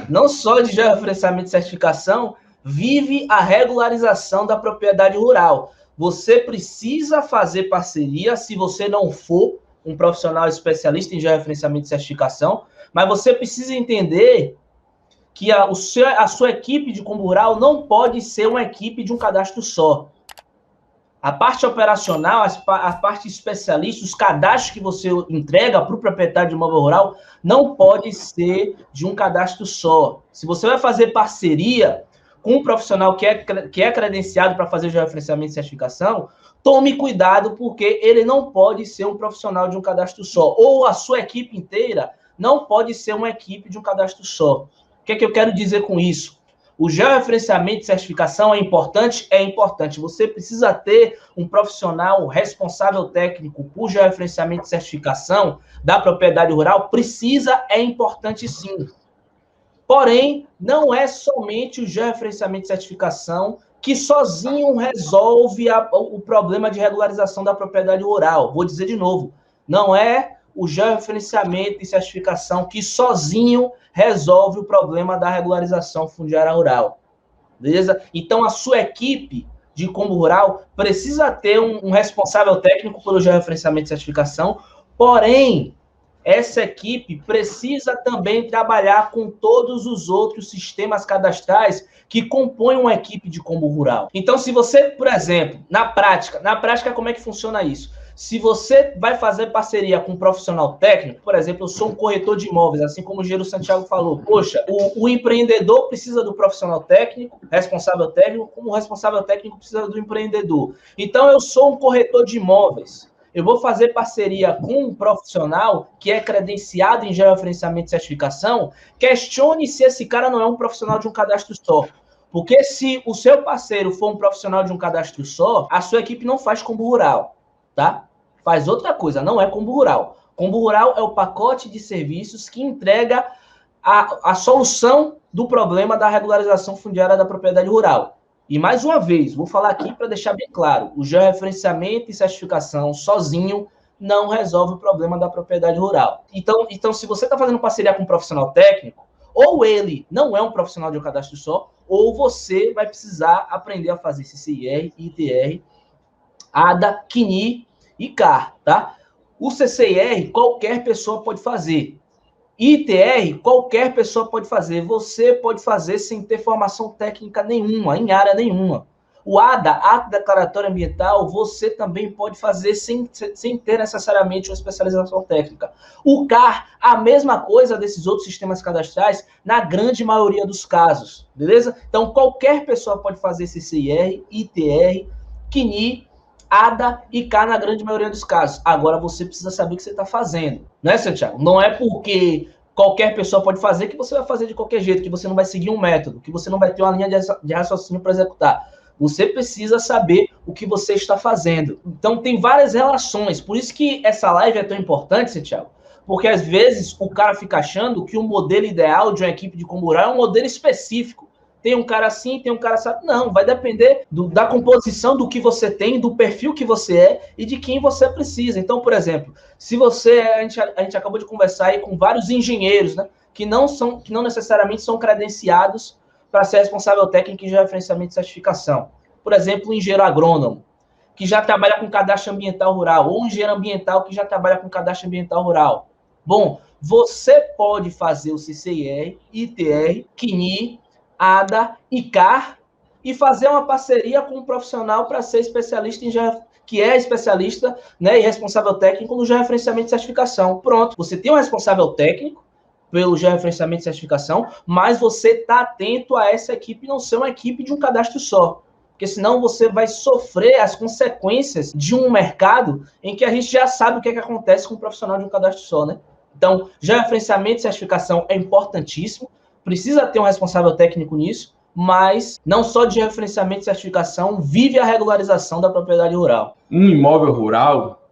não só de georreferenciamento e certificação, vive a regularização da propriedade rural. Você precisa fazer parceria, se você não for um profissional especialista em georreferenciamento e certificação, mas você precisa entender que a sua equipe de combo rural não pode ser uma equipe de um cadastro só. A parte operacional, a parte especialista, os cadastros que você entrega para o proprietário de imóvel rural não pode ser de um cadastro só. Se você vai fazer parceria com um profissional que é credenciado para fazer georreferenciamento e certificação, tome cuidado, porque ele não pode ser um profissional de um cadastro só. Ou a sua equipe inteira não pode ser uma equipe de um cadastro só. O que é que eu quero dizer com isso? O georreferenciamento e certificação é importante? É importante. Você precisa ter um profissional responsável técnico por georreferenciamento e certificação da propriedade rural? Precisa, é importante sim. Porém, não é somente o georreferenciamento e certificação que sozinho resolve o problema de regularização da propriedade rural. Vou dizer de novo, não é o georreferenciamento e certificação que sozinho resolve o problema da regularização fundiária rural. Beleza? Então, a sua equipe de combo rural precisa ter um responsável técnico pelo georreferenciamento e certificação, porém, essa equipe precisa também trabalhar com todos os outros sistemas cadastrais que compõem uma equipe de combo rural. Então, se você, por exemplo, na prática, como é que funciona isso? Se você vai fazer parceria com um profissional técnico, por exemplo, eu sou um corretor de imóveis, assim como o Gero Santiago falou, poxa, o empreendedor precisa do profissional técnico, responsável técnico, como o responsável técnico precisa do empreendedor. Então, eu sou um corretor de imóveis. Eu vou fazer parceria com um profissional que é credenciado em georreferenciamento e certificação, questione se esse cara não é um profissional de um cadastro só. Porque se o seu parceiro for um profissional de um cadastro só, a sua equipe não faz combo rural, tá? Faz outra coisa, não é combo rural. Combo rural é o pacote de serviços que entrega a solução do problema da regularização fundiária da propriedade rural. E mais uma vez, vou falar aqui para deixar bem claro, o georreferenciamento e certificação sozinho não resolve o problema da propriedade rural. Então se você está fazendo parceria com um profissional técnico, ou ele não é um profissional de um cadastro só, ou você vai precisar aprender a fazer CCIR, ITR, ADA, CNI e CAR, tá? O CCIR qualquer pessoa pode fazer. ITR, qualquer pessoa pode fazer. Você pode fazer sem ter formação técnica nenhuma, em área nenhuma. O ADA, Ato Declaratório Ambiental, você também pode fazer sem ter necessariamente uma especialização técnica. O CAR, a mesma coisa desses outros sistemas cadastrais, na grande maioria dos casos, beleza? Então, qualquer pessoa pode fazer CCIR, ITR, CNI, ADA e CAR na grande maioria dos casos. Agora você precisa saber o que você está fazendo, né, Santiago? Não é porque qualquer pessoa pode fazer que você vai fazer de qualquer jeito, que você não vai seguir um método, que você não vai ter uma linha de raciocínio para executar. Você precisa saber o que você está fazendo. Então tem várias relações, por isso que essa live é tão importante, Santiago, porque às vezes o cara fica achando que o modelo ideal de uma equipe de combo rural é um modelo específico. Tem um cara assim, tem um cara assim. Não, vai depender da composição do que você tem, do perfil que você é e de quem você precisa. Então, por exemplo, se você... A gente acabou de conversar aí com vários engenheiros, né, que não necessariamente são credenciados para ser responsável técnico em georreferenciamento e certificação. Por exemplo, um engenheiro agrônomo, que já trabalha com cadastro ambiental rural, ou um engenheiro ambiental que já trabalha com cadastro ambiental rural. Bom, você pode fazer o CCIR, ITR, CNI, ADA e CAR e fazer uma parceria com um profissional para ser especialista que é especialista, né, e responsável técnico no georreferenciamento e certificação. Pronto, você tem um responsável técnico pelo georreferenciamento e certificação, mas você está atento a essa equipe não ser uma equipe de um cadastro só. Porque senão você vai sofrer as consequências de um mercado em que a gente já sabe o que acontece com um profissional de um cadastro só, né? Então, georreferenciamento e certificação é importantíssimo, precisa ter um responsável técnico nisso, mas não só de georreferenciamento e certificação vive a regularização da propriedade rural. Um imóvel rural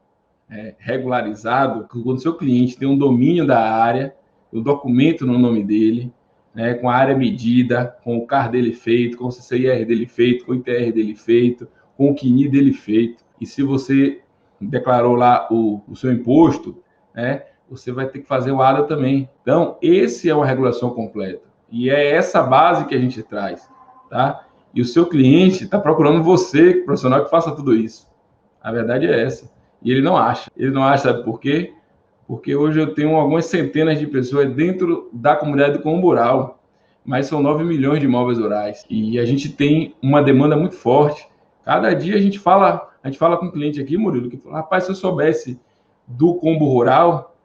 regularizado, quando o seu cliente tem um domínio da área, o documento no nome dele, né, com a área medida, com o CAR dele feito, com o CCIR dele feito, com o ITR dele feito, com o CNI dele feito. E se você declarou lá o seu imposto, né, você vai ter que fazer o ADA também. Então, esse é uma regulação completa. E é essa base que a gente traz, tá? E o seu cliente está procurando você, profissional, que faça tudo isso. A verdade é essa. E ele não acha. Ele não acha, sabe por quê? Porque hoje eu tenho algumas centenas de pessoas dentro da comunidade do Combo Rural, mas são 9 milhões de imóveis rurais. E a gente tem uma demanda muito forte. Cada dia a gente fala com um cliente aqui, Murilo, que fala, rapaz, se eu soubesse do Combo Rural,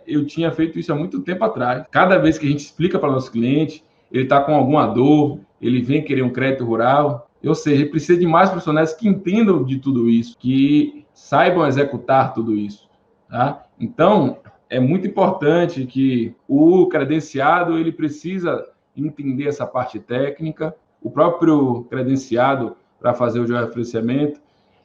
eu tinha feito isso há muito tempo atrás. Cada vez que a gente explica para o nosso cliente, ele está com alguma dor, ele vem querer um crédito rural, ou seja, ele precisa de mais profissionais que entendam de tudo isso, que saibam executar tudo isso, tá? Então, é muito importante que o credenciado, ele precisa entender essa parte técnica, o próprio credenciado para fazer o georreferenciamento,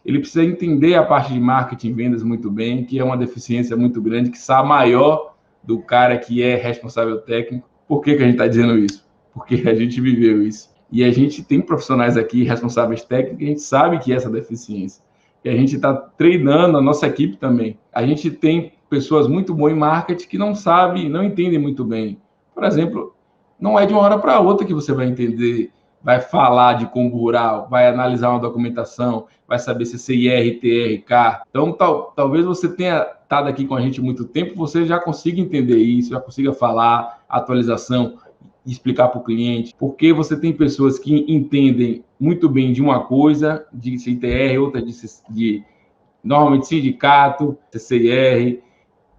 ele precisa entender a parte de marketing e vendas muito bem, que é uma deficiência muito grande, que está maior do cara que é responsável técnico. Por que a gente está dizendo isso? Porque a gente viveu isso. E a gente tem profissionais aqui, responsáveis técnicos, e a gente sabe que é essa deficiência. E a gente está treinando a nossa equipe também. A gente tem pessoas muito boas em marketing que não sabem, não entendem muito bem. Por exemplo, não é de uma hora para outra que você vai entender, vai falar de combo rural, vai analisar uma documentação, vai saber se é CIR, TRK. Então, talvez você tenha estado aqui com a gente muito tempo, você já consiga entender isso, já consiga falar, atualização, explicar para o cliente, porque você tem pessoas que entendem muito bem de uma coisa, de CITR, outra de normalmente sindicato, CCIR,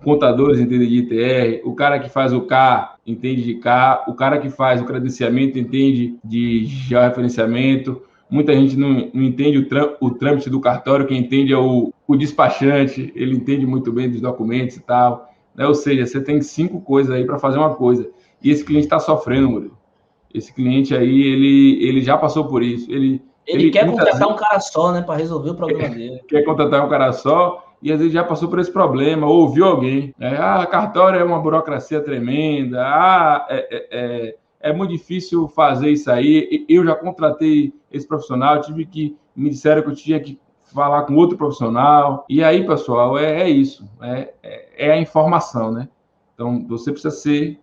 contadores entendem de ITR, o cara que faz o K entende de K, o cara que faz o credenciamento entende de georreferenciamento, muita gente não entende o trâmite do cartório, quem entende é o despachante, ele entende muito bem dos documentos e tal, né? Ou seja, você tem 5 coisas aí para fazer uma coisa. E esse cliente está sofrendo, Murilo. Esse cliente aí, ele já passou por isso. Ele quer contratar um cara só, né, para resolver o problema dele. Quer contratar um cara só e às vezes já passou por esse problema, ou ouviu alguém. Cartório é uma burocracia tremenda, é muito difícil fazer isso aí. Eu já contratei esse profissional, tive que, me disseram que eu tinha que falar com outro profissional. E aí, pessoal, é isso. É a informação, né? Então, você precisa ser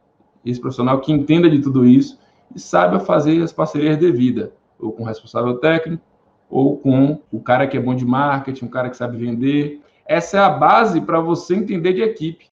esse profissional que entenda de tudo isso e saiba fazer as parcerias devidas, ou com o responsável técnico, ou com o cara que é bom de marketing, um cara que sabe vender. Essa é a base para você entender de equipe.